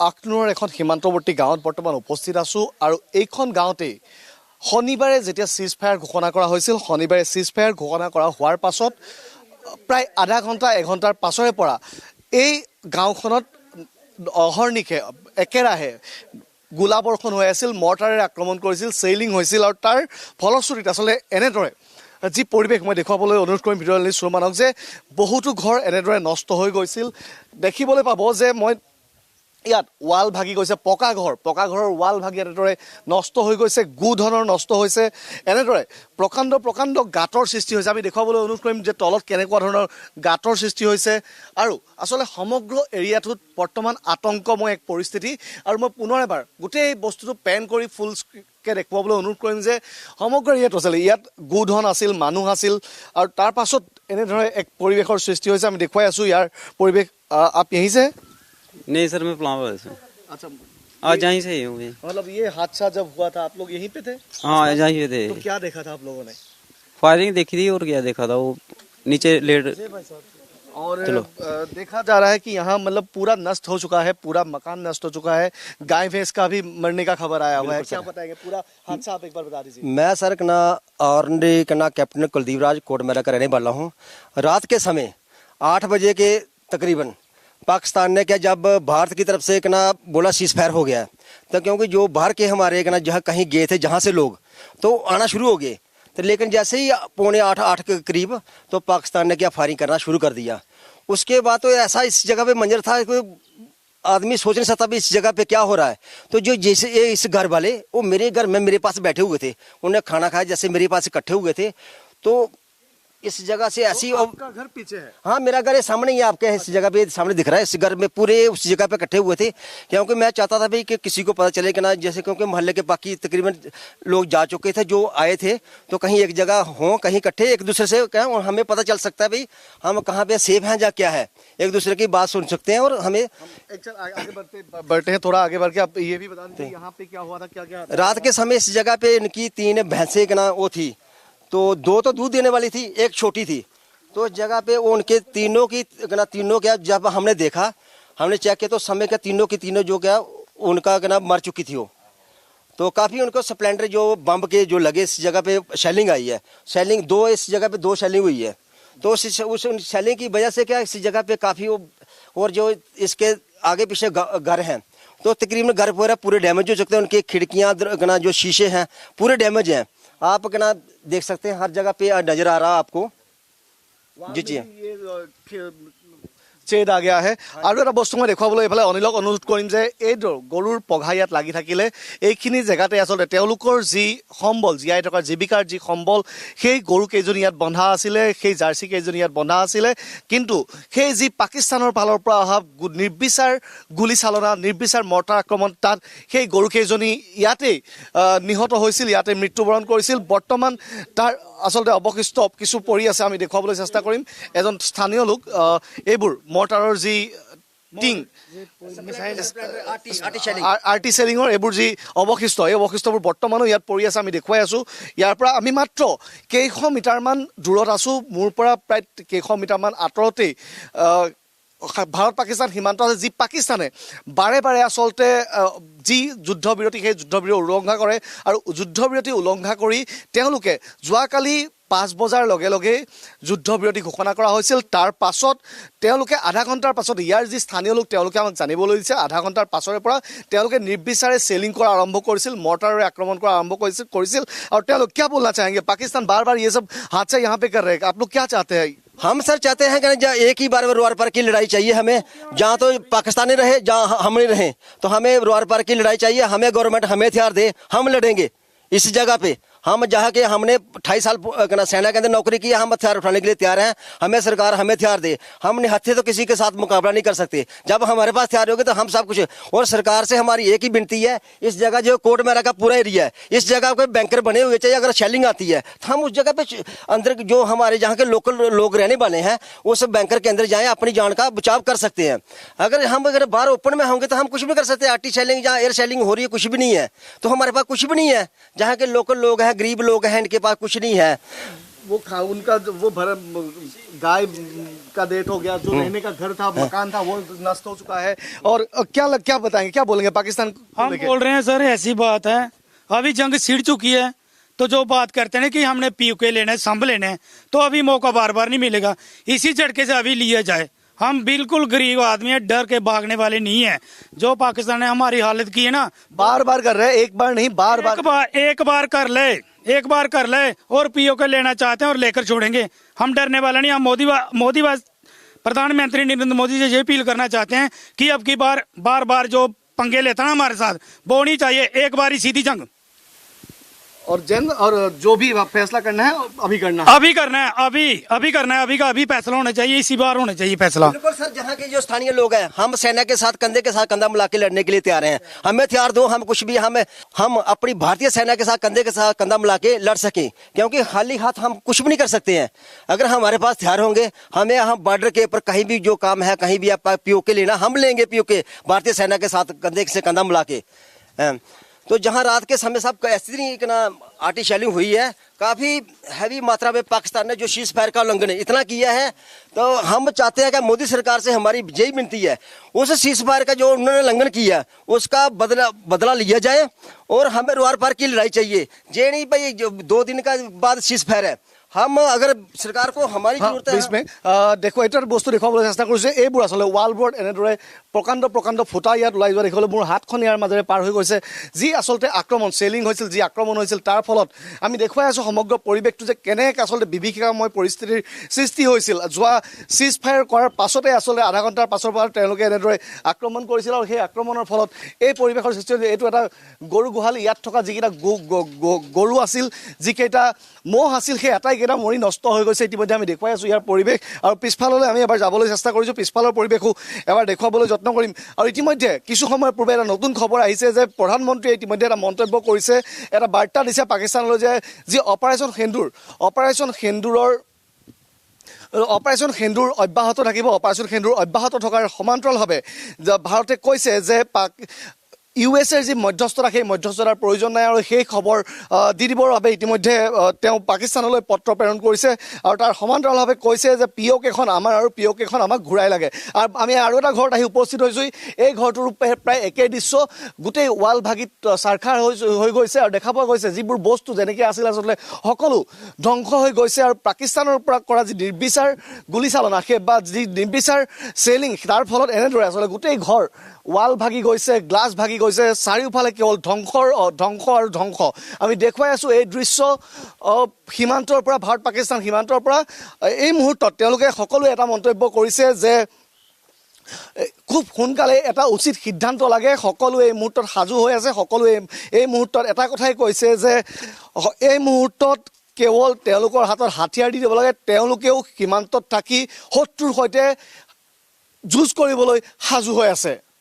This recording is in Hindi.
আখনুৰৰ এখন সীমান্তৱৰ্তী গাঁৱত বৰ্তমান উপস্থিত আছোঁ আৰু এইখন গাঁৱতেই শনিবাৰে যেতিয়া চিজ ফায়াৰ ঘোষণা কৰা হৈছিল, শনিবাৰে চিজ ফায়াৰ ঘোষণা কৰা হোৱাৰ পাছত প্ৰায় আধা ঘণ্টা এঘণ্টাৰ পাছৰে পৰা এই গাঁওখনত অহৰ্নিশে একেৰাহে গোলাবৰ্ষণ হৈ আছিল, মৰ্টাৰেৰে আক্ৰমণ কৰিছিল, চেইলিং হৈছিল আৰু তাৰ ফলশ্ৰুতিত আচলতে এনেদৰে যি পৰিৱেশ মই দেখুৱাবলৈ অনুৰোধ কৰিম ভিডিঅ' জাৰ্নেলিষ্ট সুৰমানক যে বহুতো ঘৰ এনেদৰে নষ্ট হৈ গৈছিল। দেখিবলৈ পাব যে মই ইয়াত ৱাল ভাগি গৈছে, পকা ঘৰৰ ৱাল ভাগি এনেদৰে নষ্ট হৈ গৈছে, গু ধৰণৰ নষ্ট হৈছে, এনেদৰে প্ৰকাণ্ড গাঁতৰ সৃষ্টি হৈছে। আমি দেখুৱাবলৈ অনুৰোধ কৰিম যে তলত কেনেকুৱা ধৰণৰ গাঁতৰ সৃষ্টি হৈছে আৰু আচলতে সমগ্ৰ এৰিয়াটোত বৰ্তমান আতংকময় এক পৰিস্থিতি। আৰু মই পুনৰ এবাৰ গোটেই বস্তুটো পেন কৰি ফুল কে দেখুৱাবলৈ অনুৰোধ কৰিম যে সমগ্ৰ এৰিয়াটো আছিলে, ইয়াত গোধন আছিল, মানুহ আছিল আৰু তাৰ পাছত এনেদৰে এক পৰিৱেশৰ সৃষ্টি হৈছে। আমি দেখুৱাই আছোঁ ইয়াৰ পৰিৱেশ। আপ यहीं से? नहीं सर, मैं पलावा से। अच्छा, आज यहीं से ही हूँ। मतलब ये हादसा जब हुआ था आप लोग यहीं पे थे? हाँ, यहीं थे। तो क्या देखा था आप लोगों ने? फायरिंग देखी थी और क्या देखा था, वो नीचे लेट। और देखा जा रहा है कि यहाँ मतलब पूरा नष्ट हो चुका है, पूरा मकान नष्ट हो चुका है, गाय भैंस का भी मरने का खबर आया हुआ है। क्या बताएंगे पूरा हादसा, आप एक बार बता दीजिए। मैं सर कना आर्मी कना कैप्टन कुलदीप राज कोटमेरा का रहने वाला हूँ। रात के समय 8 बजे के तकरीबन पाकिस्तान ने क्या जब भारत की तरफ से कना बोला सीज फायर हो गया, तो क्योंकि जो बाहर के हमारे कना जहाँ कहीं गए थे जहाँ से लोग तो आना शुरू हो गए, तो लेकिन जैसे ही 7:45 के करीब तो पाकिस्तान ने क्या फायरिंग करना शुरू कर दिया। उसके बाद तो ऐसा इस जगह पे मंजर था कोई आदमी सोच नहीं सकता भी इस जगह पे क्या हो रहा है। तो जो जैसे ये इस घर वाले वो मेरे घर में मेरे पास बैठे हुए थे, उन्हें खाना खाया जैसे मेरे पास इकट्ठे हुए थे, तो इस जगह से ऐसी तो आपका घर पीछे है? हाँ, मेरा घर ये सामने ही है, आपके इस जगह पे सामने दिख रहा है। इस घर में पूरे उस जगह पे इकट्ठे हुए थे, क्योंकि मैं चाहता था भाई कि किसी को पता चले कि ना, जैसे क्योंकि मोहल्ले के बाकी तकरीबन लोग जा चुके थे जो आए थे, तो कहीं एक जगह हों, कहीं इकट्ठे एक दूसरे से कहें और हमें पता चल सकता है भाई हम कहाँ पे सेफ हैं या क्या है, एक दूसरे की बात सुन सकते हैं। और हमें आगे बढ़ते हैं, थोड़ा आगे बढ़ के आप ये भी बता दीजिए यहाँ पे क्या हुआ था, क्या रात के समय इस जगह पे इनकी 3 भैंसें ना वो थी, तो 2 तो दूध देने वाली थी, एक छोटी थी। तो इस जगह पे वो उनके तीनों क्या जब हमने देखा, हमने चेक किया तो समय क्या तीनों की तीनों जो क्या उनका क्या मर चुकी थी वो। तो काफ़ी उनको स्प्लेंडर जो बम के जो लगे इस जगह पे शेलिंग आई है, शेलिंग 2 इस जगह पे 2 शेलिंग हुई है। तो उस शेलिंग की वजह से क्या इस जगह पे काफ़ी वो, और जो इसके आगे पीछे घर हैं तो तकरीबन घर पूरे डैमेज हो चुके हैं, उनकी खिड़कियाँ जो शीशे हैं पूरे डैमेज हैं। आप क्या देख सकते हैं, हर जगह पे नजर आ रहा आपको। जी जी, চেদ আ গয়া হে। আৰু এটা বস্তু মই দেখুৱাবলৈ এইফালে অনিলক অনুৰোধ কৰিম যে এই গৰুৰ পঘা ইয়াত লাগি থাকিলে এইখিনি জেগাতে আচলতে তেওঁলোকৰ যি সম্বল, জীয়াই থকাৰ জীৱিকাৰ যি সম্বল, সেই গৰু কেইজনী ইয়াত বন্ধা আছিলে, সেই জাৰ্চি কেইজনী ইয়াত বন্ধা আছিলে। কিন্তু সেই যি পাকিস্তানৰ ফালৰ পৰা অহা নিৰ্বিচাৰ গুলীচালনা, নিৰ্বিচাৰ মৰ্টাৰ আক্ৰমণ, তাত সেই গৰু কেইজনী ইয়াতেই নিহত হৈছিল, ইয়াতে মৃত্যুবৰণ কৰিছিল। বৰ্তমান তাৰ আচলতে অৱশিষ্ট কিছু পৰি আছে, আমি দেখুৱাবলৈ চেষ্টা কৰিম। এজন স্থানীয় লোক এইবোৰ মৰ্টাৰৰ যি টিং আৰ্টি চেলিঙৰ এইবোৰ যি অৱশিষ্ট, এই অৱশিষ্টবোৰ বৰ্তমানো ইয়াত পৰি আছে, আমি দেখুৱাই আছোঁ। ইয়াৰ পৰা আমি মাত্ৰ কেইশ মিটাৰমান দূৰত আছোঁ, মোৰ পৰা প্ৰায় কেইশ মিটাৰমান আঁতৰতেই ভাৰত পাকিস্তান সীমান্ত আছে, যি পাকিস্তানে বাৰে বাৰে আচলতে যি যুদ্ধবিৰতি, সেই যুদ্ধবিৰতি উলংঘা কৰে। আৰু যুদ্ধবিৰতি উলংঘা কৰি তেওঁলোকে যোৱাকালি 5 বজাৰ লগে লগে যুদ্ধবিৰতি ঘোষণা কৰা হৈছিল। তাৰ পাছত তেওঁলোকে আধা ঘণ্টাৰ পাছত ইয়াৰ যি স্থানীয় লোক তেওঁলোকে আমাক জানিবলৈ দিছে, আধা ঘণ্টাৰ পাছৰে পৰা তেওঁলোকে নিৰ্বিচাৰে চেলিং কৰা আৰম্ভ কৰিছিল, মৰ্টাৰেৰে আক্ৰমণ কৰা আৰম্ভ কৰিছিল। আৰু তেওঁলোক क्या बोलना चाहेंगे? पाकिस्तान बार बार ये सब हादसा यहाँ पे कर रहे हैं, आप लोग क्या चाहते हैं? हम सर चाहते हैं कि एक ही बार रोआर पार की लड़ाई चाहिए हमें, जहाँ तो पाकिस्तानी रहे जहाँ हम नहीं रहे, तो हमें रोआर पार की लड़ाई चाहिए। हमें गवर्नमेंट हमें हथियार दे, हम लड़ेंगे इस जगह पे। हम जहाँ के हमने 28 साल सेना के अंदर नौकरी की, हम हथियार उठाने के लिए तैयार हैं। हमें सरकार हमें हथियार दे, हम निहत्थे तो किसी के साथ मुकाबला नहीं कर सकते। जब हमारे पास हथियार होंगे तो हम सब कुछ। और सरकार से हमारी एक ही विनती है, इस जगह जो कोटमेरा का पूरा एरिया है, इस जगह कोई बैंकर बने हुए चाहिए। अगर शेलिंग आती है तो हम उस जगह पे अंदर जो हमारे जहाँ के लोकल लोग रहने वाले हैं उस बैंकर के अंदर जाएँ, अपनी जान का बचाव कर सकते हैं। अगर बाहर ओपन में होंगे तो हम कुछ भी कर सकते हैं। आर्टी शेलिंग जहाँ एयर शेलिंग हो रही है कुछ भी नहीं है, तो हमारे पास कुछ भी नहीं है। जहाँ के लोकल लोग हैं, गरीब लोग हैं, इनके पास कुछ नहीं है। उनका वो गाय का डेथ हो गया, जो रहने का घर था, मकान था, वो नष्ट हो चुका है। और क्या बताएंगे, क्या बोलेंगे पाकिस्तान को हम लेके? बोल रहे हैं सर, ऐसी बात है, अभी जंग छिड़ चुकी है, तो जो बात करते हैं कि हमने पीओके लेने, संभ लेने, तो अभी मौका बार बार नहीं मिलेगा। इसी झटके से अभी लिया जाए। हम बिल्कुल गरीब आदमी है, डर के भागने वाले नहीं है। जो पाकिस्तान ने हमारी हालत की है ना, बार बार कर रहे हैं, एक बार नहीं बार बार एक बार कर ले और पीओके लेना चाहते हैं और लेकर छोड़ेंगे। हम डरने वाला नहीं। हम मोदी प्रधानमंत्री नरेंद्र मोदी से ये अपील करना चाहते हैं कि अब की बार जो पंगे लेता ना हमारे साथ, वो नहीं चाहिए। एक बार ही सीधी जंग और जो भी फैसला करना है अभी करना है, अभी करना है, अभी का अभी फैसला होना चाहिए, इसी बार होना चाहिए फैसला। बिल्कुल सर, जहाँ के जो स्थानीय लोग हैं, हम सेना के साथ कंधा मिला के लड़ने के लिए तैयार हैं। हमें हथियार दो, हम कुछ भी, हम अपनी भारतीय सेना के साथ कंधा मिला के लड़ सकें, क्योंकि खाली हाथ हम कुछ भी नहीं कर सकते हैं। अगर हमारे पास हथियार होंगे, हम बॉर्डर के ऊपर कहीं भी जो काम है, कहीं भी आप पीओके लेना, हम लेंगे पीओके भारतीय सेना के साथ कंधे से कंधा मिला के। तो जहां रात के समय सब ऐसी आर्टी शेलिंग हुई है, काफी हैवी मात्रा में पाकिस्तान ने जो शीज फायर का उल्लंघन इतना किया है, तो हम चाहते हैं कि मोदी सरकार से हमारी यही विनती है, उस शीज फायर का जो उन्होंने उल्लंघन किया उसका बदला लिया जाए और हमें रोआर पार की लड़ाई चाहिए। ये नहीं भाई जो 2 दिन का बाद शीज फायर है, हम अगर सरकार को हमारी जरूरत है। इसमें देखो এটা বস্তু দেখুৱাবলৈ চেষ্টা কৰিছে। এইবোৰ আসলে ৱালবোৰত এনেদৰে প্ৰকাণ্ড ফুটা ইয়াত ওলাই যোৱা দেখিবলৈ মোৰ হাতখন ইয়াৰ মাজেৰে পাৰ হৈ গৈছে। যি আচলতে আক্ৰমণ চেলিং হৈছিল, যি আক্ৰমণ হৈছিল, তাৰ ফলত আমি দেখুৱাই আছোঁ সমগ্ৰ পৰিৱেশটো যে কেনেকৈ আচলতে বিভীষিকাময় পৰিস্থিতিৰ সৃষ্টি হৈছিল। যোৱা চিজ ফায়াৰ কৰাৰ পাছতে আচলতে আধা ঘণ্টাৰ পাছৰ পৰা তেওঁলোকে এনেদৰে আক্ৰমণ কৰিছিল আৰু সেই আক্ৰমণৰ ফলত এই পৰিৱেশৰ সৃষ্টি হৈছিল। এইটো এটা গৰু গোহালি, ইয়াত থকা যিকেইটা গৰু আছিল, যিকেইটা মহ আছিল, সেই আটাইকেইটা মৰি নষ্ট হৈ গৈছে। ইতিমধ্যে আমি দেখুৱাই আছোঁ ইয়াৰ পৰিৱেশ। আৰু পিছফাললৈ আমি এবাৰ যাবলৈ চেষ্টা কৰিছোঁ, পিছফালৰ পৰিৱেশো এবাৰ দেখুৱাবলৈ যত্ন কৰিম। আৰু ইতিমধ্যে কিছু সময়ৰ পূৰ্বে এটা নতুন খবৰ আহিছে যে প্ৰধানমন্ত্ৰীয়ে ইতিমধ্যে এটা মন্তব্য কৰিছে, এটা বাৰ্তা দিছে পাকিস্তানলৈ যে যি অপাৰেশ্যন সেন্দুৰ অব্যাহত থাকিব। অপাৰেশ্যন সেন্দুৰ অব্যাহত থকাৰ সমান্তৰালভাৱে ভাৰতে কৈছে যে ইউএছএৰ যি মধ্যস্থতা, সেই মধ্যস্থতাৰ প্ৰয়োজন নাই আৰু সেই খবৰ দি দিবৰ বাবে ইতিমধ্যে তেওঁ পাকিস্তানলৈ পত্ৰ প্ৰেৰণ কৰিছে। আৰু তাৰ সমান্তৰালভাৱে কৈছে যে পিঅ'কেখন আমাৰ আৰু পিঅ'কেখন আমাক ঘূৰাই লাগে। আৰু আমি আৰু এটা ঘৰত আহি উপস্থিত হৈছোঁ। এই ঘৰটোৰ প্ৰায় একেই দৃশ্য, গোটেই ৱাল ভাগি চাৰখাৰ হৈ গৈছে আৰু দেখা পোৱা গৈছে যিবোৰ বস্তু যেনেকৈ আছিল আচলতে সকলো ধ্বংস হৈ গৈছে। আৰু পাকিস্তানৰ পৰা কৰা যি নিৰ্বিচাৰ গুলীচালনা, সেই বা যি নিৰ্বিচাৰ চেলিং, তাৰ ফলত এনেদৰে আচলতে গোটেই ঘৰ ৱাল ভাগি গৈছে, গ্লাছ ভাগি গৈছে, চাৰিওফালে কেৱল ধ্বংস আৰু ধ্বংস। আমি দেখুৱাই আছোঁ এই দৃশ্য সীমান্তৰ পৰা, ভাৰত পাকিস্তান সীমান্তৰ পৰা। এই মুহূৰ্তত তেওঁলোকে সকলোৱে এটা মন্তব্য কৰিছে যে খুব সোনকালে এটা উচিত সিদ্ধান্ত লাগে। সকলোৱে এই মুহূৰ্তত সাজু হৈ আছে। সকলোৱে এই মুহূৰ্তত এটা কথাই কৈছে যে এই মুহূৰ্তত কেৱল তেওঁলোকৰ হাতত হাতিয়াৰ দি দিব লাগে। তেওঁলোকেও সীমান্তত থাকি শত্ৰুৰ সৈতে যুঁজ কৰিবলৈ সাজু হৈ আছে।